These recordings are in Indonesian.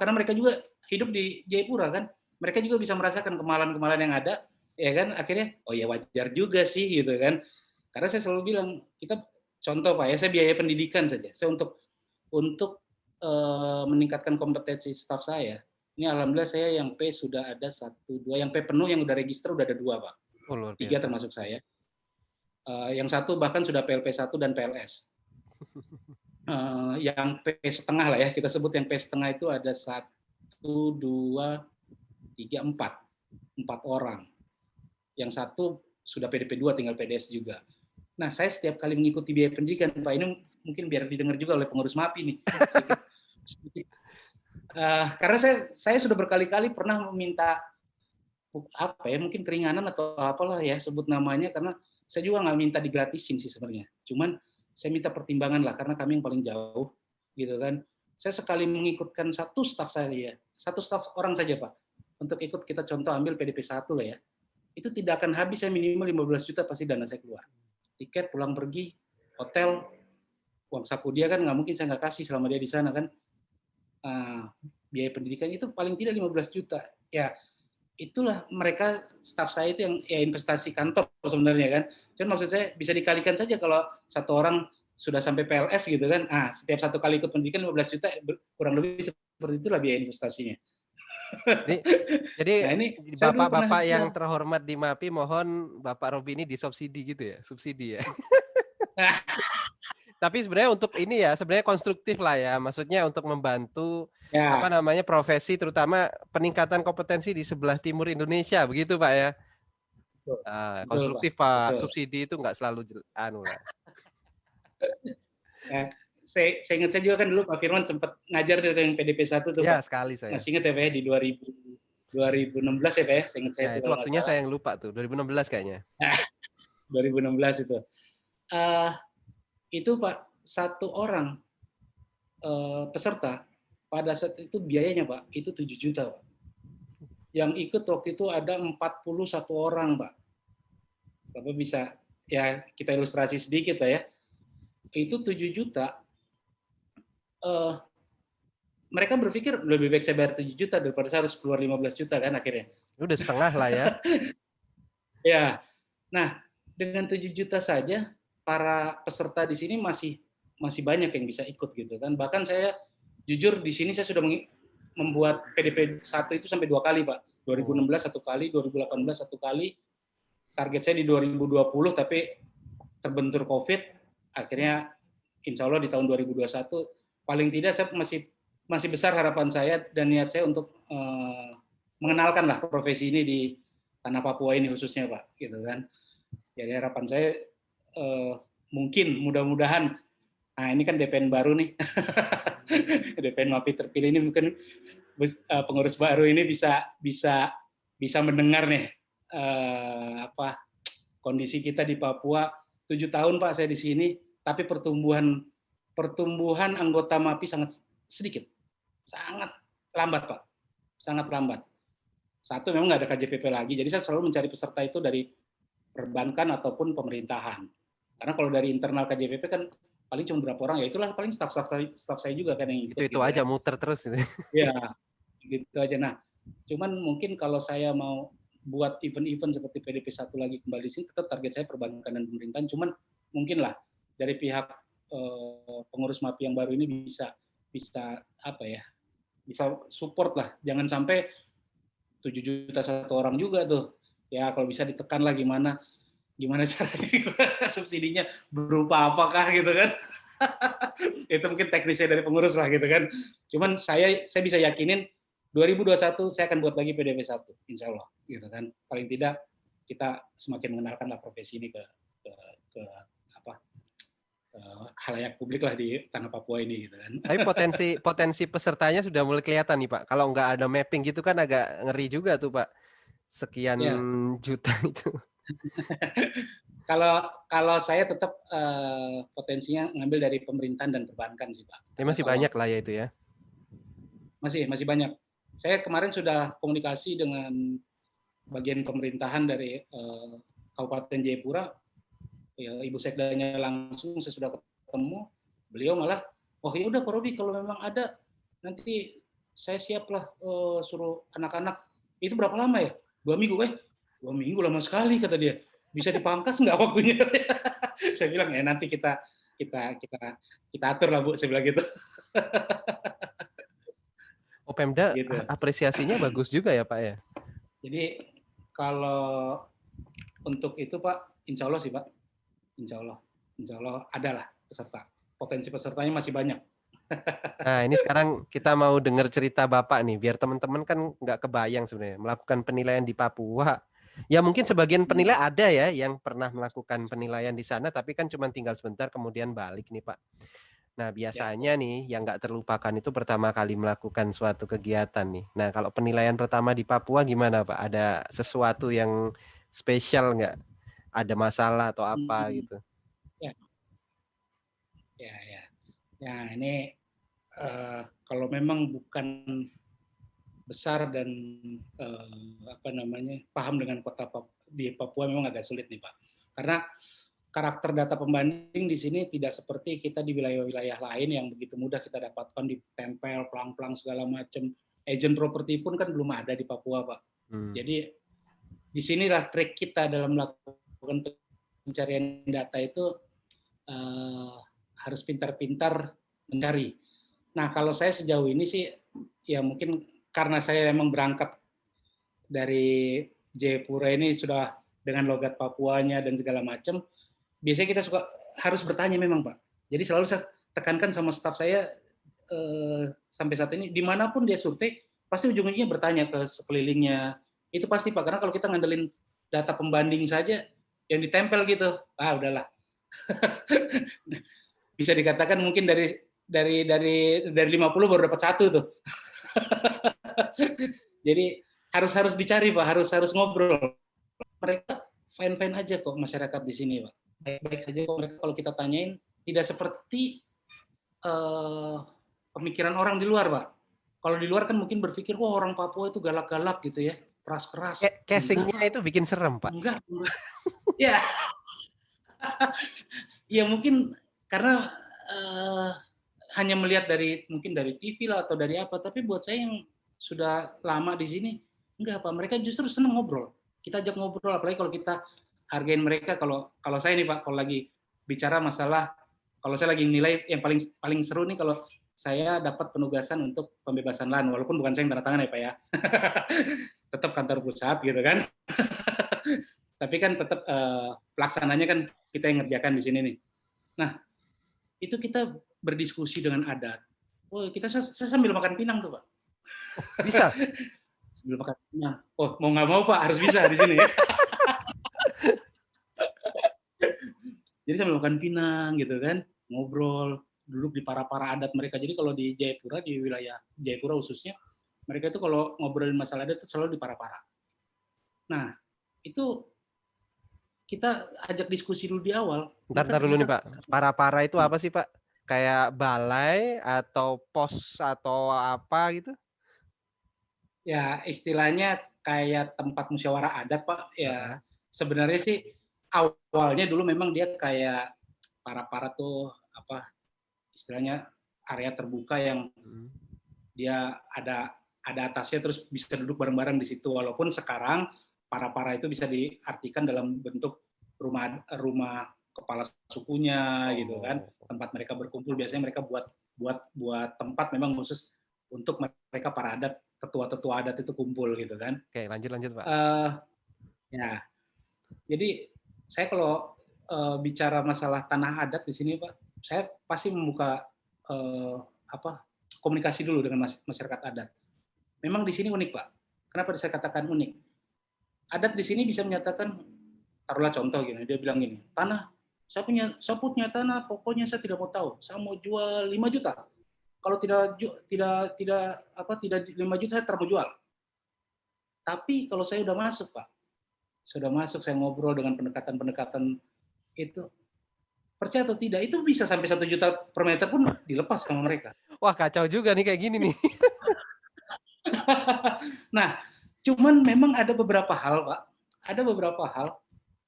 karena mereka juga hidup di Jayapura kan, mereka juga bisa merasakan kemahalan-kemahalan yang ada, ya kan, akhirnya, oh ya wajar juga sih gitu kan. Karena saya selalu bilang, kita contoh Pak ya, saya biaya pendidikan saja, saya untuk meningkatkan kompetensi staf saya, ini alhamdulillah saya yang P sudah ada 1, 2, yang P penuh yang udah register udah ada 2 Pak, Oh, luar 3 biasa. termasuk saya. Yang 1 bahkan sudah PLP 1 dan PLS. Yang P setengah lah ya, kita sebut yang P setengah itu ada 1, 2, 3, 4 orang. Yang 1 sudah PDP 2 tinggal PDS juga. Nah, saya setiap kali mengikuti biaya pendidikan, Pak, ini mungkin biar didengar juga oleh pengurus MAPI nih, sedikit. Karena saya sudah berkali-kali pernah meminta apa ya, mungkin keringanan atau apalah ya sebut namanya, karena saya juga nggak minta digratisin sih sebenarnya. Cuman saya minta pertimbangan lah, karena kami yang paling jauh, gitu kan. Saya sekali mengikutkan satu staf orang saja Pak, untuk ikut kita contoh ambil PDP 1 lah ya, itu tidak akan habis, saya minimal 15 juta pasti dana saya keluar. Tiket, pulang pergi, hotel, uang saku dia kan nggak mungkin saya nggak kasih selama dia di sana kan. Biaya pendidikan itu paling tidak 15 juta. Ya, itulah mereka staf saya itu yang ya investasi kantor sebenarnya kan. Cuman maksud saya bisa dikalikan saja kalau satu orang sudah sampai PLS gitu kan. Setiap satu kali ikut pendidikan 15 juta kurang lebih seperti itulah biaya investasinya. Jadi Nah, ini saya dulu pernah bapak-bapak yang bilang, terhormat di MAPI mohon Bapak Robi ini disubsidi gitu ya, subsidi ya. Tapi sebenarnya untuk ini ya, sebenarnya konstruktif lah ya, maksudnya untuk membantu apa ya namanya profesi terutama peningkatan kompetensi di sebelah timur Indonesia begitu Pak ya. betul, betul Pak, Konstruktif Pak, betul. subsidi itu nggak selalu anu lah. Ya, saya ingat saya juga kan dulu Pak Firman sempat ngajar di yang PDP 1 tuh Ya Pak. sekali saya. Masih ingat ya Pak ya, di 2016 ya Pak ya, saya ingat saya Ya itu itu kalau nggak waktunya salah. saya yang lupa tuh, 2016 kayaknya. Nah, 2016 itu. Uh, itu Pak, satu orang peserta pada saat itu biayanya Pak, itu 7 juta Pak. Yang ikut waktu itu ada 41 orang Pak. Bapak bisa ya kita ilustrasi sedikit lah ya. Itu 7 juta, mereka berpikir lebih baik saya bayar 7 juta daripada saya harus keluar 15 juta kan akhirnya. Udah setengah lah ya. Ya, nah dengan 7 juta saja para peserta di sini masih banyak yang bisa ikut gitu kan. Bahkan saya jujur di sini saya sudah membuat PDP 1 itu sampai 2 kali Pak. 2016 1 kali, 2018 1 kali. Target saya di 2020 tapi terbentur COVID. Akhirnya insya Allah di tahun 2021 paling tidak saya masih besar harapan saya dan niat saya untuk mengenalkan lah profesi ini di tanah Papua ini khususnya Pak, gitu kan. Jadi harapan saya mungkin mudah-mudahan, nah ini kan DPN baru nih, DPN MAPI terpilih ini mungkin pengurus baru ini bisa mendengar nih kondisi kita di Papua. 7 tahun Pak saya di sini, tapi pertumbuhan anggota MAPI sangat sedikit, sangat lambat Pak, sangat lambat. Satu memang nggak ada KJPP lagi, jadi saya selalu mencari peserta itu dari perbankan ataupun pemerintahan. Karena kalau dari internal KJPP kan paling cuma berapa orang, ya itulah paling staf saya juga kan yang ikut. Itu gitu aja kan. muter terus. Ya, gitu aja. Nah, cuman mungkin kalau saya mau buat event-event seperti PDP 1 lagi kembali di sini, tetap target saya perbankan dan pemerintahan. Cuman mungkin lah dari pihak pengurus MAPI yang baru ini bisa apa ya, bisa support lah. Jangan sampai 7 juta satu orang juga tuh. Ya kalau bisa ditekan lah gimana caranya, subsidinya berupa apakah gitu kan. Itu mungkin teknisnya dari pengurus lah gitu kan. Cuman saya bisa yakinin 2021 saya akan buat lagi PDP 1 insya Allah gitu kan. Paling tidak kita semakin mengenalkan lah profesi ini ke halayak publik lah di tanah Papua ini gitu kan. Tapi potensi pesertanya sudah mulai kelihatan nih Pak. Kalau nggak ada mapping gitu kan agak ngeri juga tuh Pak. Sekian Ya. juta itu. Kalau saya tetap potensinya ngambil dari pemerintahan dan perbankan sih Pak. Ya masih banyak lah ya itu ya. Masih banyak. Saya kemarin sudah komunikasi dengan bagian pemerintahan dari Kabupaten Jayapura. Ya, Ibu Sekdanya langsung saya sudah ketemu. Beliau malah, oh ya udah Pak Robi kalau memang ada nanti saya siaplah suruh anak-anak. Itu berapa lama ya? 2 minggu. 2 minggu lama sekali kata dia. Bisa dipangkas nggak waktunya? Saya bilang ya nanti kita atur lah Bu, saya bilang gitu. Oh, Pemda Gitu. apresiasinya bagus juga ya Pak ya? Jadi kalau untuk itu Pak, insya Allah sih Pak, insya Allah adalah peserta. Potensi pesertanya masih banyak. Nah, ini sekarang kita mau dengar cerita Bapak nih, biar teman-teman kan nggak kebayang sebenarnya melakukan penilaian di Papua. Ya mungkin sebagian penilai ada ya yang pernah melakukan penilaian di sana, tapi kan cuma tinggal sebentar kemudian balik nih Pak. Nah, Ya, biasanya nih yang nggak terlupakan itu pertama kali melakukan suatu kegiatan nih. Nah, kalau penilaian pertama di Papua gimana Pak? Ada sesuatu yang spesial nggak? Ada masalah atau apa gitu? ya, ya, ya. Ya ini kalau memang bukan besar dan paham dengan kota di Papua memang agak sulit nih Pak. Karena karakter data pembanding di sini tidak seperti kita di wilayah-wilayah lain yang begitu mudah kita dapatkan ditempel, pelang-pelang segala macam. Agent properti pun kan belum ada di Papua Pak. Jadi disinilah trik kita dalam melakukan pencarian data itu harus pintar-pintar mencari. Nah kalau saya sejauh ini sih ya mungkin karena saya memang berangkat dari Jayapura ini sudah dengan logat Papuanya dan segala macam, biasanya kita harus bertanya memang Pak. Jadi selalu saya tekankan sama staf saya sampai saat ini, dimanapun dia survei, pasti ujung-ujungnya bertanya ke sekelilingnya. Itu pasti Pak, karena kalau kita ngandelin data pembanding saja, yang ditempel gitu, udahlah. Bisa dikatakan mungkin dari 50 baru dapat 1 tuh. Jadi harus dicari Pak, harus ngobrol. Mereka fine-fine aja kok masyarakat di sini Pak. Baik-baik saja kok mereka kalau kita tanyain, tidak seperti pemikiran orang di luar Pak. Kalau di luar kan mungkin berpikir, wah orang Papua itu galak-galak gitu ya, keras-keras. Casingnya itu bikin serem Pak. Enggak. Ya. Ya mungkin karena hanya melihat mungkin dari TV lah atau dari apa, tapi buat saya yang sudah lama di sini, enggak Pak, mereka justru senang ngobrol. Kita ajak ngobrol, apalagi kalau kita hargain mereka. Kalau saya nih Pak, kalau lagi bicara masalah, kalau saya lagi nilai yang paling seru nih kalau saya dapat penugasan untuk pembebasan lahan, walaupun bukan saya yang tanda tangan ya Pak ya. Tetap kantor pusat gitu kan. Tapi kan tetap pelaksananya kan kita yang ngerjakan di sini nih. Nah, itu kita berdiskusi dengan adat. Oh, saya sambil makan pinang tuh Pak. Bisa? Sambil makan pinang. Oh, mau nggak mau Pak, harus bisa di sini ya. Jadi sambil makan pinang gitu kan, ngobrol, duduk di para adat mereka. Jadi kalau di Jayapura, di wilayah Jayapura khususnya, mereka itu kalau ngobrolin masalah adat itu selalu di para. Nah, itu kita ajak diskusi dulu di awal. Ntar dulu nih Pak, para itu apa sih Pak? Kayak balai atau pos atau apa gitu? Ya, istilahnya kayak tempat musyawarah adat Pak. Ya, sebenarnya sih awalnya dulu memang dia kayak para tuh apa istilahnya area terbuka yang dia ada atasnya terus bisa duduk bareng-bareng di situ. Walaupun sekarang para itu bisa diartikan dalam bentuk rumah kepala sukunya gitu kan, tempat mereka berkumpul. Biasanya mereka buat tempat memang khusus untuk mereka para adat, tetua adat itu kumpul gitu kan. Oke, lanjut Pak. Ya, jadi saya kalau bicara masalah tanah adat di sini Pak, saya pasti membuka komunikasi dulu dengan masyarakat adat. Memang di sini unik Pak. Kenapa saya katakan unik? Adat di sini bisa menyatakan, taruhlah contoh gini, dia bilang gini, saya punya tanah, pokoknya saya tidak mau tahu, saya mau jual 5 juta. Kalau tidak 5 juta saya terlalu jual. Tapi kalau saya udah masuk Pak, saya ngobrol dengan pendekatan itu, percaya atau tidak, itu bisa sampai 1 juta per meter pun dilepas sama mereka. Wah, kacau juga nih kayak gini nih. Nah, cuman memang ada beberapa hal Pak,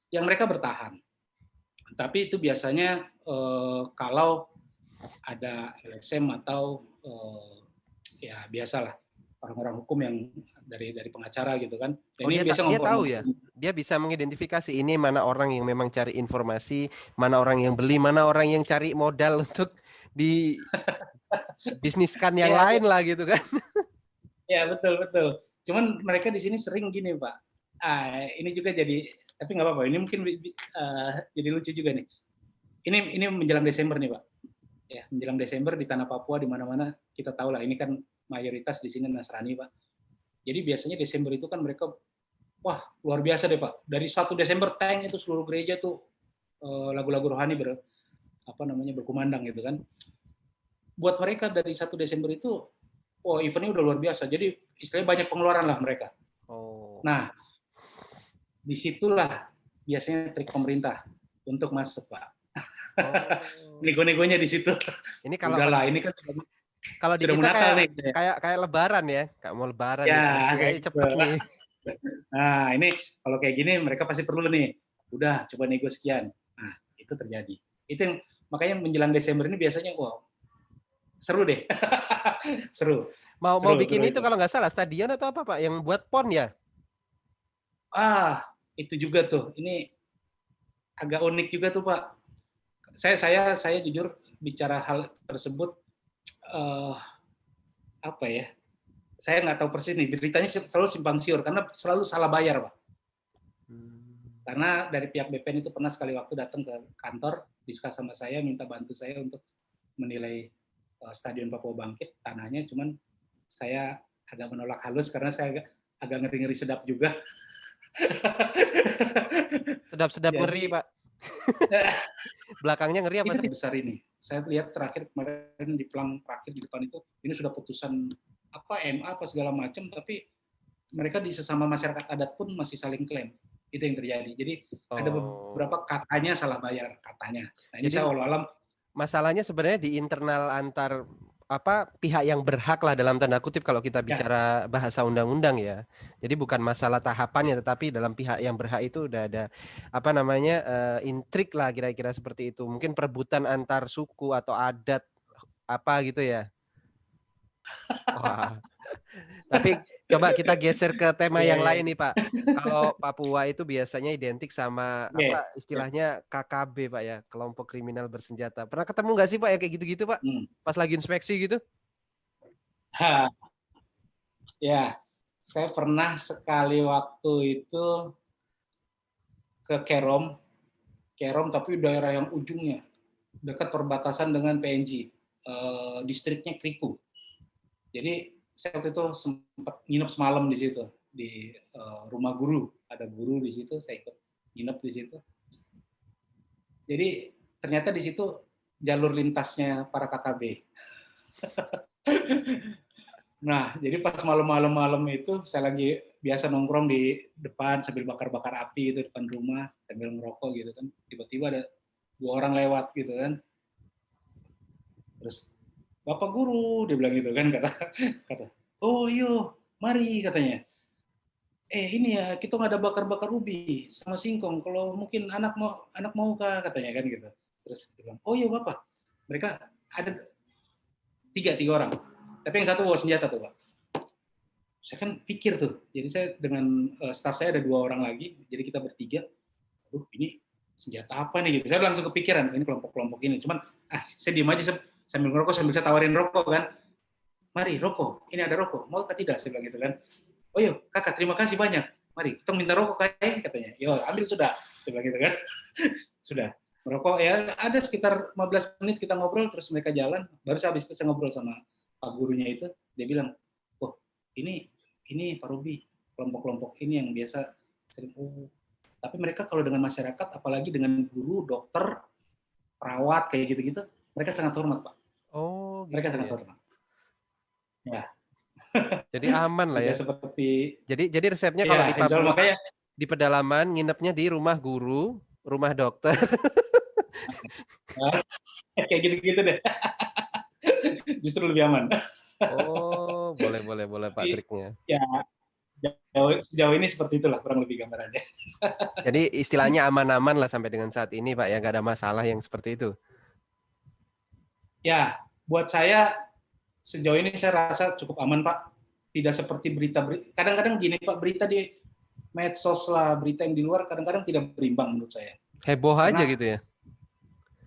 yang mereka bertahan. Tapi itu biasanya kalau ada LSM atau ya biasalah orang-orang hukum yang dari pengacara gitu kan. Oh, Ini biasa dia tahu ngompor-ngompor. ya? Dia bisa mengidentifikasi ini mana orang yang memang cari informasi, mana orang yang beli, mana orang yang cari modal untuk dibisniskan yang Ya, lain lah gitu kan. ya betul betul. Cuman mereka di sini sering gini Pak. Ini juga jadi, tapi nggak apa-apa. Ini mungkin jadi lucu juga nih. Ini menjelang Desember nih Pak. Ya, menjelang Desember di tanah Papua di mana-mana kita tahu lah. Ini kan mayoritas di sini Nasrani Pak. Jadi biasanya Desember itu kan mereka, wah luar biasa deh Pak. Dari 1 Desember tank itu seluruh gereja tuh lagu-lagu rohani berkumandang gitu kan. Buat mereka dari 1 Desember itu, oh eventnya udah luar biasa. Jadi istilahnya banyak pengeluaran lah mereka. Oh. Nah, disitulah biasanya trik pemerintah untuk masuk Pak. Oh. Nego-negonya di situ. Ini kalau udahlah, ini kan kalau di sudah kita menakal nih. kayak lebaran ya, kayak mau lebaran nih, Ya, kasih aja gitu. cepet nih. Nah, ini kalau kayak gini mereka pasti perlu nih. Udah, coba nego sekian. Nah, itu terjadi. Itu yang makanya menjelang Desember ini biasanya wow, seru deh. seru. Mau Seru bikin itu itu. kalau nggak salah stadion atau apa Pak? Yang buat PON ya? Itu juga tuh. Ini agak unik juga tuh Pak. Saya jujur bicara hal tersebut apa ya? Saya nggak tahu persis nih, beritanya selalu simpang siur karena selalu salah bayar Pak. Karena dari pihak BPN itu pernah sekali waktu datang ke kantor, diskus sama saya, minta bantu saya untuk menilai Stadion Papua Bangkit, tanahnya, cuman saya agak menolak halus karena saya agak ngeri-ngeri sedap juga. Sedap-sedap ngeri Pak. Belakangnya ngeri apa? Itu besar ini. Saya lihat terakhir kemarin di pelang terakhir di depan itu, ini sudah putusan MA apa segala macam, tapi mereka di sesama masyarakat adat pun masih saling klaim. Itu yang terjadi. Jadi ada beberapa katanya salah bayar katanya. Nah, ini saya walau-alam masalahnya sebenarnya di internal antar pihak yang berhak lah dalam tanda kutip kalau kita bicara bahasa undang-undang ya. Jadi bukan masalah tahapannya, tetapi dalam pihak yang berhak itu udah ada intrik lah kira-kira seperti itu. Mungkin perebutan antar suku atau adat apa gitu ya. Wah. Tapi coba kita geser ke tema yang lain nih Pak. Kalau Papua itu biasanya identik sama istilahnya KKB Pak ya, kelompok kriminal bersenjata. Pernah ketemu nggak sih Pak ya kayak gitu-gitu Pak? Pas lagi inspeksi gitu? Ya, saya pernah sekali waktu itu ke Kerom tapi daerah yang ujungnya dekat perbatasan dengan PNG, distriknya Kriku. Jadi saya waktu itu sempat nginep semalam di situ di rumah guru, ada guru di situ, saya ikut nginep di situ. Jadi ternyata di situ jalur lintasnya para KKB. Nah, jadi pas malam itu saya lagi biasa nongkrong di depan sambil bakar-bakar api itu depan rumah sambil ngerokok gitu kan. Tiba-tiba ada 2 orang lewat gitu kan. Terus, "Bapak guru," dia bilang gitu kan, kata. "Oh iya, mari," katanya. Ini ya, kita nggak ada bakar-bakar ubi sama singkong. Kalau mungkin anak mau kah, katanya kan gitu. Terus dia bilang, "Oh iya Bapak." Mereka ada tiga orang. Tapi yang satu bawa senjata tuh Pak. Saya kan pikir tuh, jadi saya dengan staff saya ada 2 orang lagi, jadi kita bertiga. Ini senjata apa nih gitu. Saya langsung kepikiran, ini kelompok-kelompok ini. Cuman saya diem aja sambil ngerokok, sambil saya tawarin rokok kan. "Mari rokok, ini ada rokok, mau kah tidak?" Saya bilang gitu kan. "Oh iya kakak, terima kasih banyak. Mari kita minta rokok kayak," katanya. "Yo ambil sudah," saya bilang gitu kan. Sudah merokok ya, ada sekitar 15 menit kita ngobrol, terus mereka jalan. Baru habis itu saya ngobrol sama Pak gurunya itu, dia bilang, "Oh ini Pak Ruby, kelompok-kelompok ini yang biasa sering tapi mereka kalau dengan masyarakat, apalagi dengan guru, dokter, perawat kayak gitu-gitu, mereka sangat hormat Pak." Oh, gitu mereka sangat ya. hormat. Ya. Jadi aman lah ya. Seperti jadi resepnya kalau di Papua makanya, di pedalaman nginepnya di rumah guru, rumah dokter. Kayak gitu-gitu deh. Justru lebih aman. Oh, boleh Pak triknya. Ya, sejauh ini seperti itulah kurang lebih gambarannya. Jadi istilahnya aman-aman lah sampai dengan saat ini Pak ya, nggak ada masalah yang seperti itu. Ya, buat saya sejauh ini saya rasa cukup aman, Pak. Tidak seperti kadang-kadang gini, Pak, berita di medsos lah, berita yang di luar kadang-kadang tidak berimbang menurut saya. Heboh aja Karena gitu ya.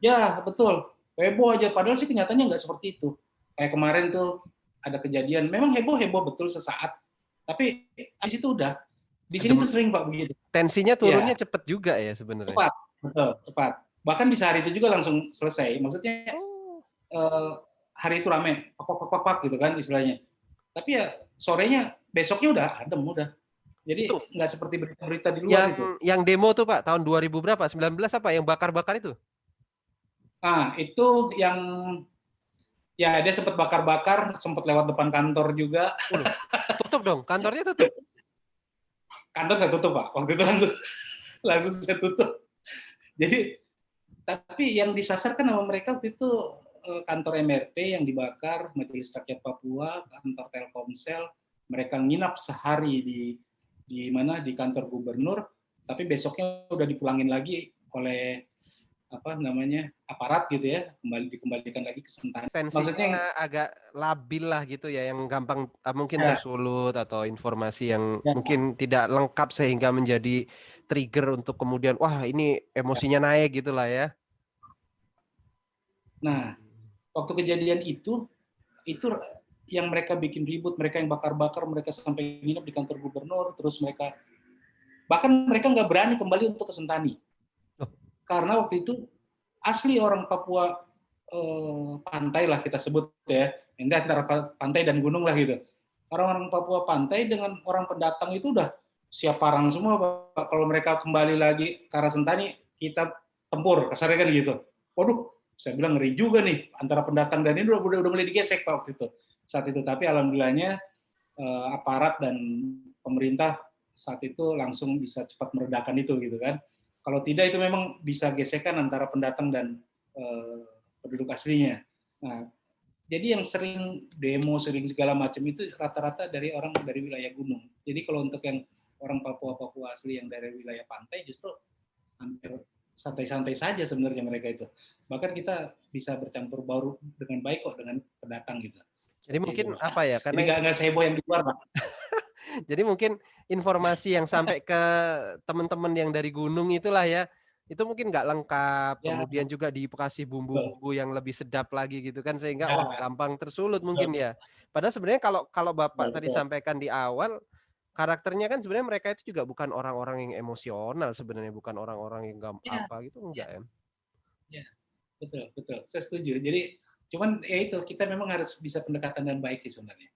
ya betul, heboh aja. Padahal sih kenyataannya nggak seperti itu. Kayak kemarin tuh ada kejadian, memang heboh betul sesaat, tapi di situ udah. Di sini tuh sering, Pak, begitu. Tensinya turunnya Ya, cepet juga ya sebenarnya. cepat, betul, cepat. Bahkan bisa hari itu juga langsung selesai. Maksudnya hari itu rame, pak gitu kan istilahnya. Tapi ya sorenya, besoknya udah adem, udah. Jadi nggak seperti berita-berita di luar itu. Yang demo tuh Pak, tahun 2000 berapa? 19 apa? Yang bakar-bakar itu? Itu yang ya dia sempat bakar-bakar, sempat lewat depan kantor juga. Tutup dong, kantornya tutup. Kantor saya tutup, Pak. Waktu itu langsung saya tutup. Jadi tapi yang disasar kan sama mereka waktu itu kantor MRT yang dibakar, Majelis Rakyat Papua, kantor Telkomsel, mereka nginap sehari di mana di kantor gubernur, tapi besoknya udah dipulangin lagi oleh aparat gitu ya, dikembalikan lagi ke Sentani. Maksudnya agak labil lah gitu ya, yang gampang mungkin tersulut atau informasi yang mungkin tidak lengkap sehingga menjadi trigger untuk kemudian wah ini emosinya naik gitulah ya. Nah, waktu kejadian itu yang mereka bikin ribut, mereka yang bakar-bakar, mereka sampai nginep di kantor gubernur, terus bahkan mereka nggak berani kembali untuk ke Sentani. Karena waktu itu asli orang Papua pantai lah kita sebut ya, ini antara pantai dan gunung lah gitu. Orang-orang Papua pantai dengan orang pendatang itu udah siap parang semua, Pak. Kalau mereka kembali lagi ke arah Sentani, kita tempur, kasarnya kan gitu. Waduh, saya bilang ngeri juga nih, antara pendatang dan ini udah mulai digesek, Pak, waktu itu. Saat itu, tapi alhamdulillahnya aparat dan pemerintah saat itu langsung bisa cepat meredakan itu gitu kan. Kalau tidak itu memang bisa gesekan antara pendatang dan penduduk aslinya. Nah, jadi yang sering demo, sering segala macam itu rata-rata dari orang dari wilayah gunung. Jadi kalau untuk yang orang Papua asli yang dari wilayah pantai justru hampir santai-santai saja sebenarnya mereka itu. Bahkan kita bisa bercampur baur dengan baik kok dengan pendatang gitu. Jadi mungkin apa ya? Karena jadi nggak seheboh yang di luar, Pak. Jadi mungkin informasi yang sampai ke teman-teman yang dari gunung itulah ya, itu mungkin nggak lengkap, kemudian juga dikasih bumbu-bumbu yang lebih sedap lagi gitu kan, sehingga wah gampang tersulut mungkin ya. Padahal sebenarnya kalau Bapak tadi sampaikan di awal, karakternya kan sebenarnya mereka itu juga bukan orang-orang yang emosional sebenarnya, bukan orang-orang yang apa gitu, enggak kan? Ya, betul. Saya setuju. Jadi cuman ya itu, kita memang harus bisa pendekatan dan baik sih sebenarnya.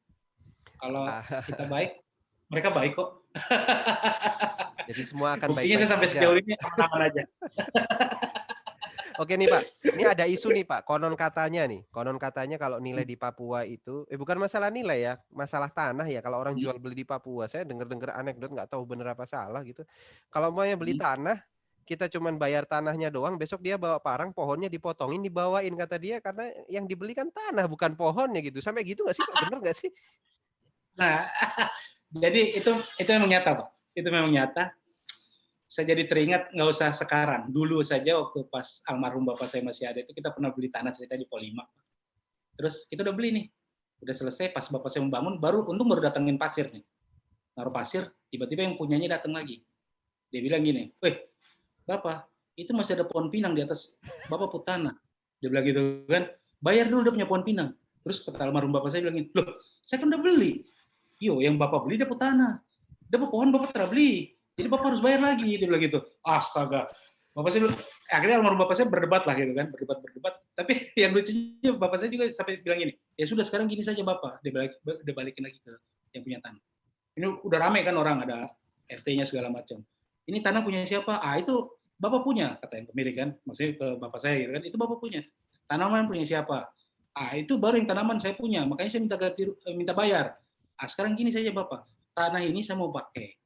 Kalau kita baik, mereka baik kok. Jadi semua akan baik-baik saja. Saya sampai sejauh ini aman aja. Oke nih Pak, ini ada isu nih Pak, konon katanya kalau nilai di Papua itu, bukan masalah nilai ya, masalah tanah ya, kalau orang jual beli di Papua, saya dengar anekdot nggak tahu benar apa salah gitu. Kalau mau beli tanah, kita cuman bayar tanahnya doang, besok dia bawa parang, pohonnya dipotongin, dibawain kata dia, karena yang dibeli kan tanah bukan pohonnya gitu. Sampai gitu nggak sih Pak, benar nggak sih? Nah, jadi itu memang nyata, Pak. Itu memang nyata. Saya jadi teringat, nggak usah sekarang. Dulu saja waktu pas almarhum bapak saya masih ada itu, kita pernah beli tanah cerita di Polimak. Terus kita udah beli nih. Udah selesai, pas bapak saya membangun, baru datangin pasir nih. Naruh pasir, tiba-tiba yang punyanya datang lagi. Dia bilang gini, "Weh, Bapak, itu masih ada pohon pinang di atas Bapak put tanah." Dia bilang gitu kan, "Bayar dulu, udah punya pohon pinang." Terus kata almarhum bapak saya bilang gini, "Loh, saya kan udah beli." "Yo, yang Bapak beli dapat tanah. Dapat pohon Bapak telah beli. Jadi Bapak harus bayar lagi." Dia bilang gitu. Astaga. Bapak saya bilang, akhirnya almarhum bapak saya berdebat lah gitu kan, berdebat. Tapi yang lucunya bapak saya juga sampai bilang gini, "Ya sudah sekarang gini saja Bapak." Dia balikin lagi ke yang punya tanah. Ini udah rame kan orang, ada RT-nya segala macam. "Ini tanah punya siapa?" "Itu Bapak punya," kata yang pemilik kan, maksudnya ke bapak saya gitu kan, "Itu Bapak punya." "Tanaman punya siapa?" "Itu baru yang tanaman saya punya, makanya saya minta bayar." Sekarang gini saja Bapak, tanah ini saya mau pakai.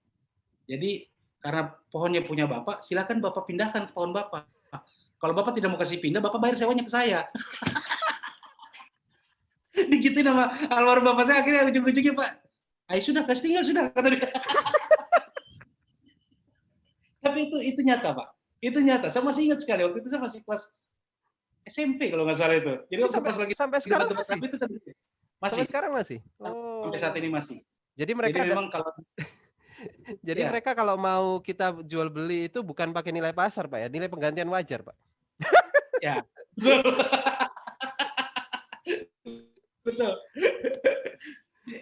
Jadi karena pohonnya punya Bapak, silakan Bapak pindahkan ke pohon Bapak. Kalau Bapak tidak mau kasih pindah, Bapak bayar sewanya ke saya. Digituin sama almarhum bapak saya, akhirnya ujung-ujungnya, "Pak, ayo sudah, kasih tinggal sudah," kata dia. Tapi itu nyata, Pak. Itu nyata. Saya masih ingat sekali, waktu itu saya masih kelas SMP kalau nggak salah itu. Jadi waktu pas lagi sampai sekarang masih? itu Masih Sampai sekarang masih? sampai saat Oh. ini masih. Jadi Jadi mereka memang kalau jadi ya mereka kalau mau kita jual beli itu bukan pakai nilai pasar, Pak ya, nilai penggantian wajar, Pak. ya betul betul.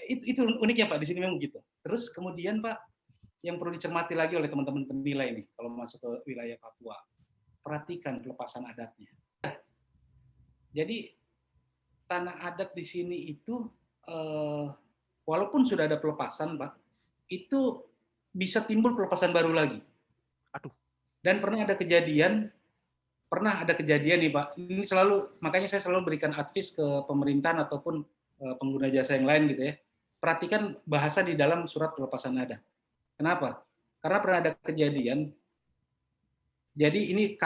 Itu uniknya Pak di sini memang gitu. Terus kemudian Pak yang perlu dicermati lagi oleh teman-teman penilai nih kalau masuk ke wilayah Papua, perhatikan pelepasan adatnya. Jadi tanah adat di sini itu walaupun sudah ada pelepasan Pak, itu bisa timbul pelepasan baru lagi. Aduh. Dan pernah ada kejadian nih Pak, ini selalu, makanya saya selalu berikan advice ke pemerintahan ataupun pengguna jasa yang lain gitu ya. Perhatikan bahasa di dalam surat pelepasan adat. Kenapa? Karena pernah ada kejadian, jadi ini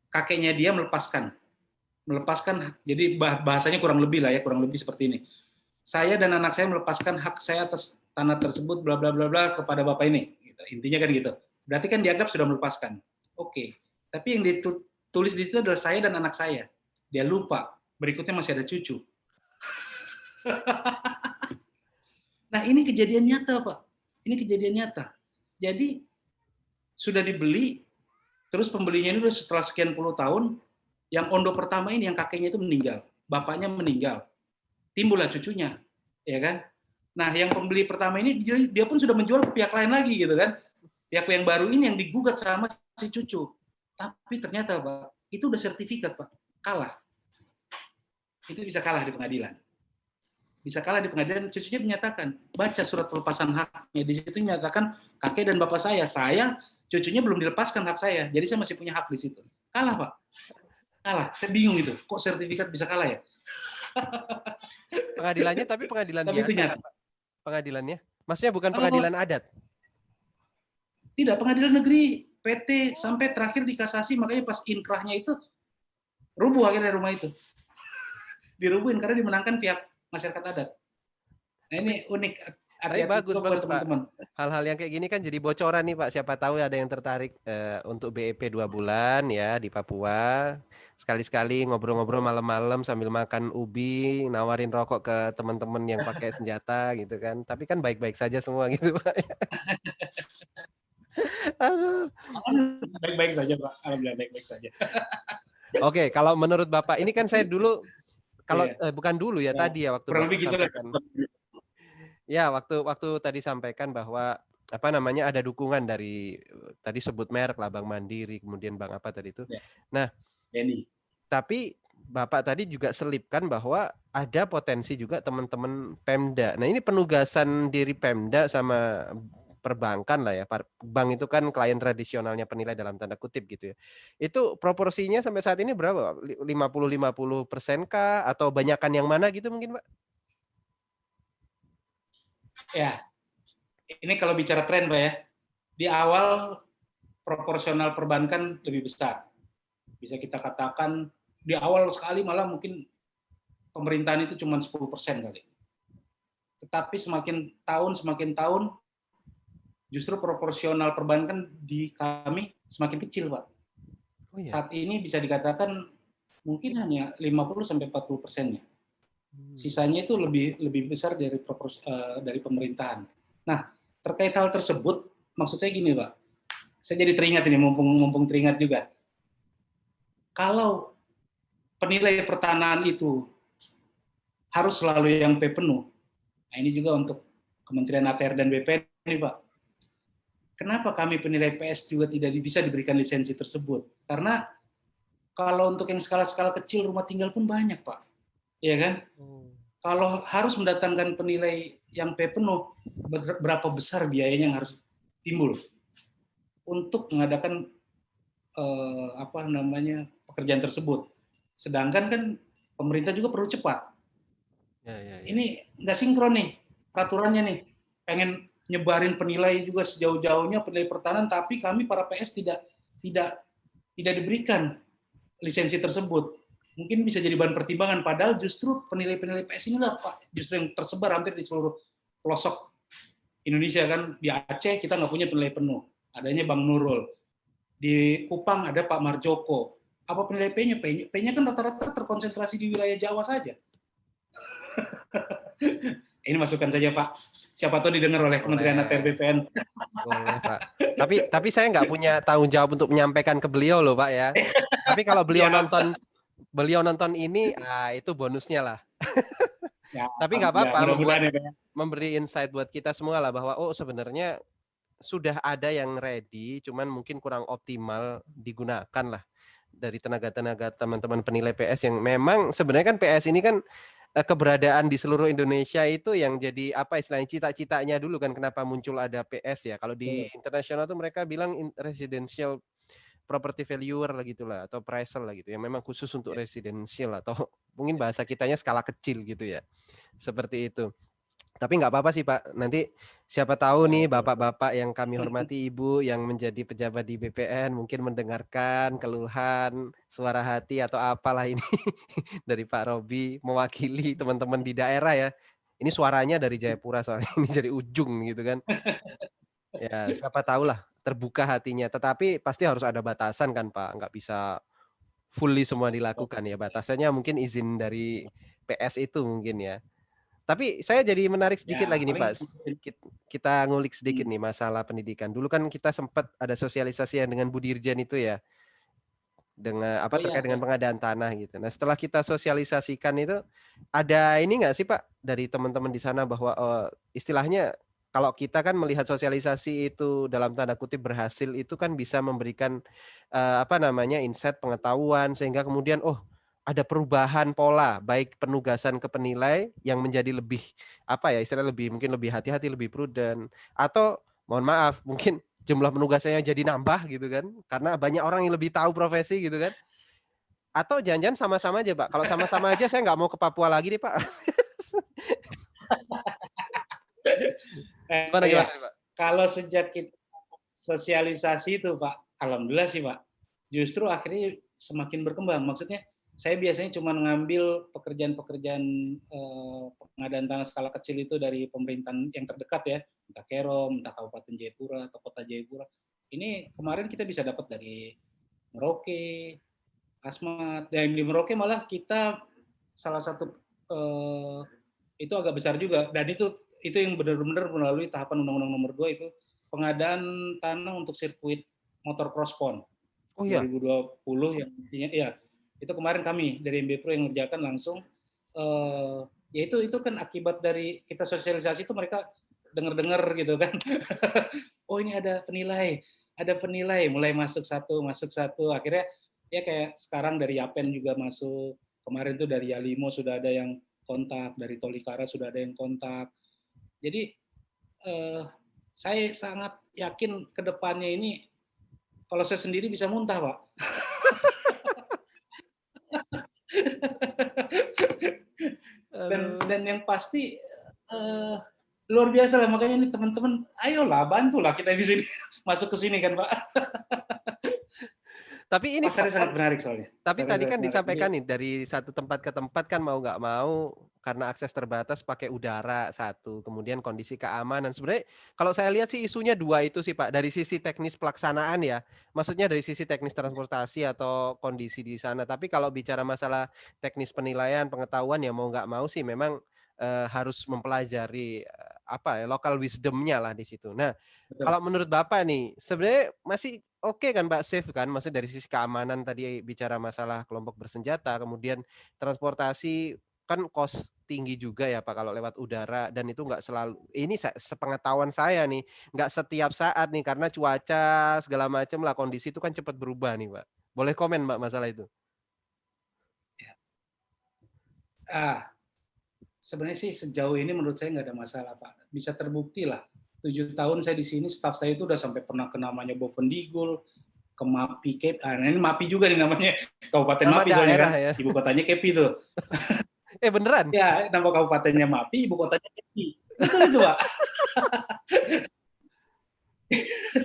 kakeknya dia melepaskan, jadi bahasanya kurang lebih seperti ini. Saya dan anak saya melepaskan hak saya atas tanah tersebut, bla bla bla bla kepada bapak ini. Gitu. Intinya kan gitu. Berarti kan dianggap sudah melepaskan. Oke. Tapi yang ditulis di situ adalah saya dan anak saya. Dia lupa. Berikutnya masih ada cucu. Nah ini kejadian nyata Pak. Ini kejadian nyata. Jadi sudah dibeli, terus pembelinya ini setelah sekian puluh tahun, yang ondo pertama ini yang kakeknya itu meninggal, bapaknya meninggal, timbullah cucunya, ya kan? Nah yang pembeli pertama ini dia pun sudah menjual ke pihak lain lagi gitu kan, pihak yang baru ini yang digugat sama si cucu, tapi ternyata Pak itu udah sertifikat Pak, kalah, itu bisa kalah di pengadilan. Bisa kalah di pengadilan, cucunya menyatakan, baca surat pelepasan haknya, di situ menyatakan kakek dan bapak saya cucunya belum dilepaskan hak saya, jadi saya masih punya hak di situ. Kalah Pak, kalah. Saya bingung itu, kok sertifikat bisa kalah ya? Pengadilannya tapi pengadilan Tapi itu biasa nyata. kan, Pak? Pengadilannya? Maksudnya bukan pengadilan adat? Tidak, pengadilan negeri, PT, sampai terakhir di kasasi, makanya pas inkrahnya itu, rubuh akhirnya rumah itu. Dirubuhin karena dimenangkan pihak masyarakat adat. Nah Tapi ini unik, Tapi hati-hati bagus buat bagus Pak. teman-teman. Hal-hal yang kayak gini kan jadi bocoran nih Pak. Siapa tahu ada yang tertarik untuk BEP 2 bulan ya di Papua. Sekali-sekali ngobrol-ngobrol malam-malam sambil makan ubi, nawarin rokok ke teman-teman yang pakai senjata gitu kan. Tapi kan baik-baik saja semua gitu Pak. Aduh. Baik-baik saja Pak, alhamdulillah baik-baik saja. Oke, kalau menurut Bapak ini kan saya dulu kalau Iya. bukan dulu ya Ya, tadi ya waktu kurang Bapak lebih gitu lah. sampaikan. Ya, waktu tadi sampaikan bahwa apa namanya ada dukungan dari tadi sebut merek lah Bank Mandiri, kemudian bank apa tadi itu. Ya, Nah, Denny. tapi Bapak tadi juga selipkan bahwa ada potensi juga teman-teman Pemda. Nah, ini penugasan diri Pemda sama perbankan lah ya. Bank itu kan klien tradisionalnya penilai dalam tanda kutip gitu ya. Itu proporsinya sampai saat ini berapa? 50-50% kah atau banyakan yang mana gitu mungkin, Pak? Ya, ini kalau bicara tren Pak ya, di awal proporsional perbankan lebih besar. Bisa kita katakan di awal sekali malah mungkin pemerintahan itu cuma 10% kali. Tetapi semakin tahun justru proporsional perbankan di kami semakin kecil, Pak. Oh iya. Saat ini bisa dikatakan mungkin hanya 50-40%-nya. Sisanya itu lebih besar dari pemerintahan. Nah, terkait hal tersebut, maksud saya gini, Pak. Saya jadi teringat ini, mumpung teringat juga. Kalau penilai pertanahan itu harus selalu yang P penuh, nah ini juga untuk Kementerian ATR dan BPN ini, Pak. Kenapa kami penilai PS juga tidak bisa diberikan lisensi tersebut? Karena kalau untuk yang skala-skala kecil rumah tinggal pun banyak, Pak. Iya kan? Kalau harus mendatangkan penilai yang P penuh, berapa besar biayanya yang harus timbul untuk mengadakan pekerjaan tersebut. Sedangkan kan pemerintah juga perlu cepat. Ya. Ini nggak sinkron nih peraturannya nih. Pengen nyebarin penilai juga sejauh-jauhnya penilai pertahanan, tapi kami para PS tidak diberikan lisensi tersebut. Mungkin bisa jadi bahan pertimbangan, padahal justru penilai-penilai PS inilah Pak, justru yang tersebar hampir di seluruh pelosok Indonesia kan. Di Aceh kita nggak punya penilai penuh, adanya Bang Nurul. Di Kupang ada Pak Marjoko. Apa penilai P-nya? P-nya kan rata-rata terkonsentrasi di wilayah Jawa saja. Ini masukan saja Pak. Siapa tahu didengar oleh Kementerian ATR BPN. Boleh Pak. Tapi saya nggak punya tanggung jawab untuk menyampaikan ke beliau loh Pak ya. Tapi kalau beliau nonton ini, itu bonusnya lah. Ya, Tapi nggak ya, apa-apa, mudah-mudahan ya. memberi insight buat kita semua lah bahwa sebenarnya sudah ada yang ready, cuman mungkin kurang optimal digunakan lah dari tenaga-tenaga teman-teman penilai PS yang memang sebenarnya kan PS ini kan keberadaan di seluruh Indonesia itu yang jadi apa istilahnya cita-citanya dulu kan kenapa muncul ada PS ya. Kalau di internasional tuh mereka bilang residential property valuer lah gitulah atau appraisal lah gitu yang memang khusus untuk residential atau mungkin bahasa kitanya skala kecil gitu ya. Seperti itu. Tapi nggak apa-apa sih Pak. Nanti siapa tahu nih bapak-bapak yang kami hormati, ibu yang menjadi pejabat di BPN mungkin mendengarkan keluhan, suara hati atau apalah ini dari Pak Robi mewakili teman-teman di daerah ya. Ini suaranya dari Jayapura soalnya ini dari ujung gitu kan. Ya siapa tahu lah terbuka hatinya. Tetapi pasti harus ada batasan kan Pak. Nggak bisa fully semua dilakukan ya. Batasannya mungkin izin dari PS itu mungkin ya. Tapi saya jadi menarik sedikit lagi nih Pak. Kita ngulik sedikit nih masalah pendidikan. Dulu kan kita sempat ada sosialisasi yang dengan Bu Dirjen itu ya. Dengan terkait dengan pengadaan tanah gitu. Nah, setelah kita sosialisasikan itu ada ini enggak sih Pak dari teman-teman di sana bahwa istilahnya kalau kita kan melihat sosialisasi itu dalam tanda kutip berhasil itu kan bisa memberikan insight pengetahuan sehingga kemudian ada perubahan pola baik penugasan ke penilai yang menjadi lebih mungkin lebih hati-hati, lebih prudent atau mohon maaf mungkin jumlah penugasannya jadi nambah gitu kan karena banyak orang yang lebih tahu profesi gitu kan atau jangan-jangan sama-sama aja Pak. Kalau sama-sama aja saya nggak mau ke Papua lagi deh Pak. Gimana, Pak? Kalau sejak kita sosialisasi itu Pak, alhamdulillah sih Pak, justru akhirnya semakin berkembang. Maksudnya saya biasanya cuma ngambil pekerjaan-pekerjaan pengadaan tanah skala kecil itu dari pemerintahan yang terdekat ya, entah Kerom, entah Kabupaten Jayapura atau Kota Jayapura. Ini kemarin kita bisa dapat dari Merauke, Asmat. Dan di Merauke malah kita salah satu itu agak besar juga. Dan itu yang benar-benar melalui tahapan Undang-Undang Nomor 2 itu pengadaan tanah untuk sirkuit motor crosspon. 2020 yang intinya ya itu kemarin kami dari MB Pro yang mengerjakan langsung ya itu kan akibat dari kita sosialisasi itu mereka dengar-dengar gitu kan. Oh ini ada penilai mulai masuk satu akhirnya ya kayak sekarang dari Yapen juga masuk, kemarin tuh dari Yalimo sudah ada yang kontak, dari Tolikara sudah ada yang kontak. Jadi saya sangat yakin ke depannya ini kalau saya sendiri bisa muntah, Pak. dan yang pasti luar biasa lah, makanya ini teman-teman ayolah bantulah kita di sini masuk ke sini kan Pak. Tapi ini pasarnya sangat menarik soalnya. Tapi tadi kan disampaikan nih dari satu tempat ke tempat kan mau nggak mau karena akses terbatas pakai udara satu, kemudian kondisi keamanan. Sebenarnya kalau saya lihat sih isunya dua itu sih Pak, dari sisi teknis pelaksanaan ya, maksudnya dari sisi teknis transportasi atau kondisi di sana. Tapi kalau bicara masalah teknis penilaian, pengetahuan ya mau nggak mau sih memang harus mempelajari local wisdom-nya lah di situ. Nah, kalau menurut Bapak nih, sebenarnya masih oke kan Pak, safe kan? Maksudnya dari sisi keamanan tadi bicara masalah kelompok bersenjata, kemudian transportasi kan kos tinggi juga ya Pak kalau lewat udara dan itu nggak selalu. Ini sepengetahuan saya nih, nggak setiap saat nih karena cuaca segala macam lah kondisi itu kan cepat berubah nih Pak. Boleh komen Mbak masalah itu? Sebenarnya sih sejauh ini menurut saya nggak ada masalah Pak. Bisa terbukti lah. 7 tahun saya di sini, staf saya itu udah sampai pernah ke namanya Bovendigul, ke MAPI, Kepi. Ini MAPI juga nih namanya, Kabupaten nama MAPI soalnya kan, ya? ibu kotanya Kepi tuh. Beneran? Ya, nama kabupatennya MAPI, ibu kotanya Kepi. Betul itu Pak.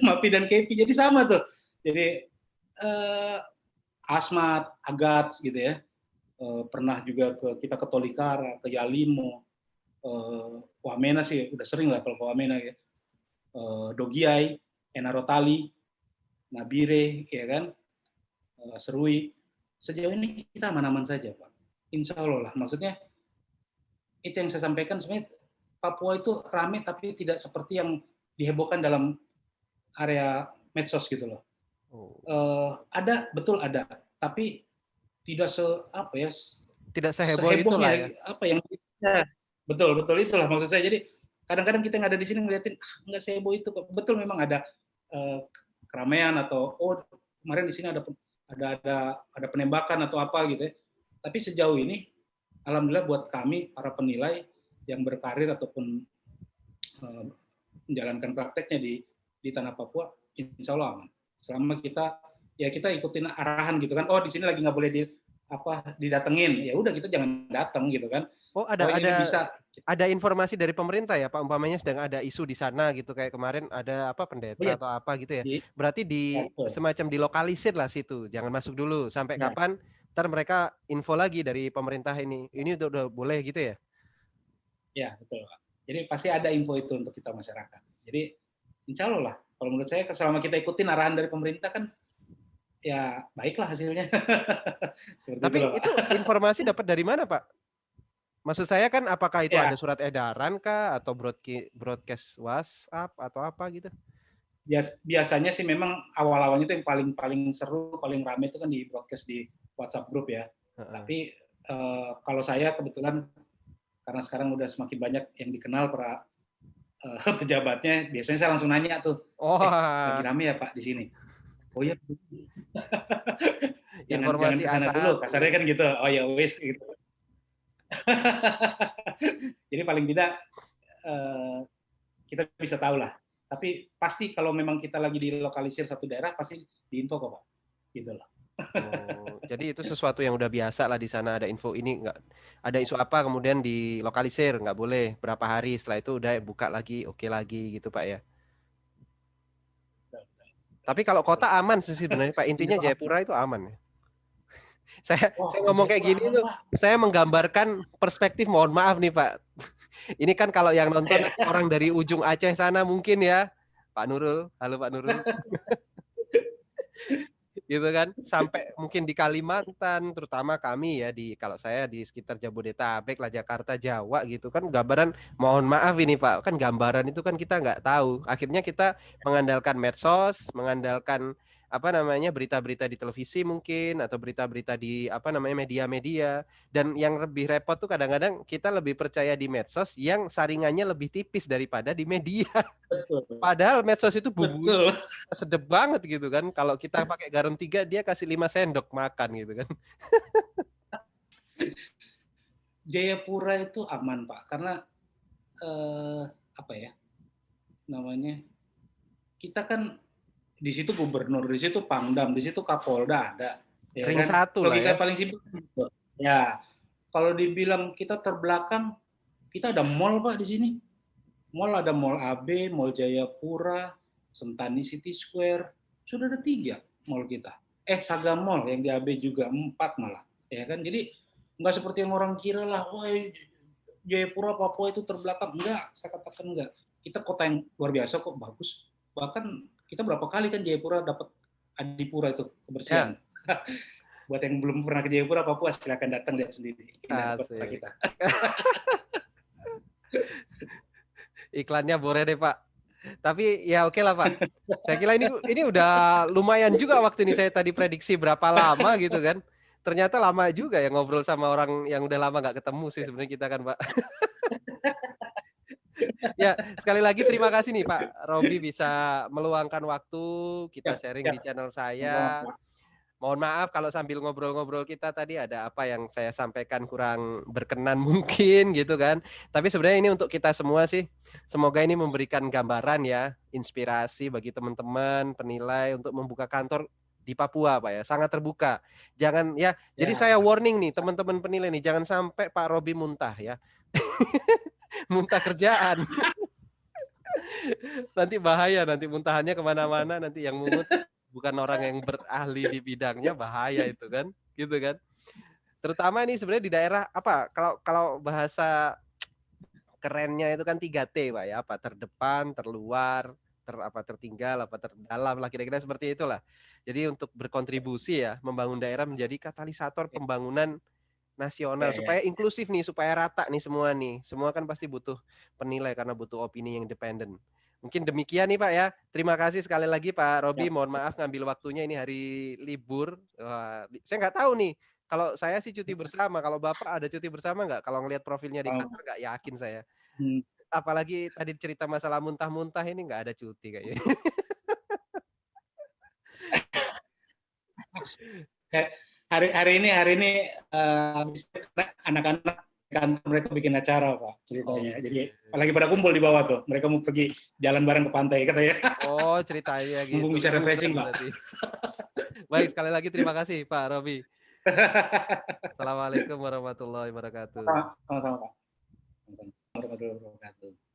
MAPI dan Kepi, jadi sama tuh. Jadi Asmat, Agats gitu ya. Pernah juga kita ke Tolikara, ke Yalimo, Wamena sih udah sering lah kalau ke Wamena ya. Dogiai, Enarotali, Nabire, ya kan, Serui. Sejauh ini kita aman-aman saja Pak. Insya Allah lah, maksudnya itu yang saya sampaikan, sebenarnya Papua itu rame tapi tidak seperti yang dihebohkan dalam area medsos gitu loh. Oh. Ada, betul ada, tapi tidak apa ya, Tidak seheboh itulah ya. sehebohnya apa yang ya, betul itulah maksud saya. Jadi kadang-kadang kita yang ada di sini ngeliatin nggak seheboh itu kok. Betul memang ada keramaian atau kemarin di sini ada penembakan atau apa gitu ya. Tapi sejauh ini alhamdulillah buat kami para penilai yang berkarir ataupun menjalankan prakteknya di tanah Papua, insya Allah aman. Selama kita ikutin arahan gitu kan. Oh di sini lagi nggak boleh didatengin. Ya udah kita jangan datang gitu kan. Oh ada informasi dari pemerintah ya Pak, umpamanya sedang ada isu di sana gitu, kayak kemarin ada pendeta atau apa gitu ya. Berarti semacam dilokalisir lah situ, jangan masuk dulu sampai kapan, ntar mereka info lagi dari pemerintah ini udah boleh gitu ya. Ya betul Pak. Jadi pasti ada info itu untuk kita masyarakat. Jadi insya Allah lah, kalau menurut saya selama kita ikutin arahan dari pemerintah kan ya baiklah hasilnya. Tapi itu informasi dapat dari mana Pak? Maksud saya kan apakah itu ada surat edaran kah atau broadcast WhatsApp atau apa gitu? Biasanya sih memang awal-awalnya itu yang paling seru, paling ramai itu kan di broadcast di WhatsApp group ya. Tapi kalau saya kebetulan karena sekarang udah semakin banyak yang dikenal para pejabatnya, biasanya saya langsung nanya tuh, lagi rame ya Pak di sini? Oh ya, informasi jangan kesana dulu, kasarnya kan gitu. Oh ya wis gitu. Jadi paling tidak kita bisa tahu lah. Tapi pasti kalau memang kita lagi dilokalisir satu daerah pasti diinfo kok Pak. Gitu loh. Oh, jadi itu sesuatu yang udah biasa lah di sana, ada info ini nggak ada isu apa kemudian dilokalisir, nggak boleh berapa hari setelah itu udah buka lagi, oke lagi gitu Pak ya. Tapi kalau kota aman sih sebenarnya Pak, intinya Jayapura itu aman ya. Saya ngomong kayak gini tuh, saya menggambarkan perspektif, mohon maaf nih Pak. Ini kan kalau yang nonton orang dari ujung Aceh sana mungkin ya, Pak Nurul. Halo Pak Nurul. Gitu kan, sampai mungkin di Kalimantan, terutama kami ya kalau saya di sekitar Jabodetabek lah, Jakarta, Jawa gitu kan, gambaran, mohon maaf ini Pak, kan gambaran itu kan kita nggak tahu. Akhirnya kita mengandalkan medsos, mengandalkan berita-berita di televisi mungkin, atau berita-berita di media-media. Dan yang lebih repot tuh kadang-kadang kita lebih percaya di medsos yang saringannya lebih tipis daripada di media. Padahal medsos itu bumbunya sedep banget gitu kan. Kalau kita pakai garam 3, dia kasih 5 sendok makan gitu kan. Jayapura itu aman Pak, karena kita kan di situ gubernur, di situ pangdam, di situ kapolda ada. Ya ring kan? 1 lah ya. Paling simpel gitu. Ya, kalau dibilang kita terbelakang, kita ada mall Pak di sini. Mall ada Mall AB, Mall Jayapura, Sentani City Square, sudah ada 3 mall kita. Saga Mall yang di AB juga 4 malah, ya kan? Jadi nggak seperti yang orang kira lah, wah Jayapura Papua itu terbelakang. Enggak, saya katakan enggak. Kita kota yang luar biasa kok, bagus. Bahkan kita berapa kali kan Jayapura dapat Adipura itu kebersihan. Ya. Buat yang belum pernah ke Jayapura Papua silakan datang lihat sendiri. Kota kita. Iklannya boleh deh Pak. Tapi ya oke lah Pak. Saya kira ini udah lumayan juga waktu ini, saya tadi prediksi berapa lama gitu kan. Ternyata lama juga ya ngobrol sama orang yang udah lama nggak ketemu sih sebenarnya kita kan Pak. Ya, sekali lagi terima kasih nih Pak Robi bisa meluangkan waktu kita sharing di channel saya. Mohon maaf kalau sambil ngobrol-ngobrol kita tadi ada apa yang saya sampaikan kurang berkenan mungkin gitu kan. Tapi sebenarnya ini untuk kita semua sih. Semoga ini memberikan gambaran ya, inspirasi bagi teman-teman penilai untuk membuka kantor di Papua Pak ya. Sangat terbuka. Jangan ya, jadi saya warning nih teman-teman penilai nih, jangan sampai Pak Robi muntah ya. Muntah kerjaan. Nanti bahaya, nanti muntahannya kemana-mana, nanti yang mungut bukan orang yang berahli di bidangnya, bahaya itu kan, gitu kan. Terutama ini sebenarnya di daerah kalau bahasa kerennya itu kan 3T Pak ya, terdepan, terluar, tertinggal, terdalam lah, kira-kira seperti itulah. Jadi untuk berkontribusi ya, membangun daerah menjadi katalisator pembangunan nasional Ya, ya. supaya inklusif nih, supaya rata nih semua nih. Semua kan pasti butuh penilai karena butuh opini yang independen. Mungkin demikian nih Pak ya. Terima kasih sekali lagi Pak Robi. Siap. Mohon maaf ngambil waktunya ini hari libur. Wah, saya nggak tahu nih. Kalau saya sih cuti bersama. Kalau Bapak ada cuti bersama nggak? Kalau ngelihat profilnya di Oh, kantor nggak yakin saya. hmm. Apalagi tadi cerita masalah muntah-muntah ini nggak ada cuti kayaknya. Eh, hari ini habis anak-anak kantor mereka bikin acara Pak ceritanya. Oke. Jadi lagi pada kumpul di bawah tuh. Mereka mau pergi jalan bareng ke pantai katanya. Oh, ceritanya Mumpung gitu. bisa Liburan refreshing Pak. berarti. Baik, sekali lagi terima kasih Pak Robi. Assalamualaikum warahmatullahi wabarakatuh. Sama-sama Pak. Warahmatullahi wabarakatuh.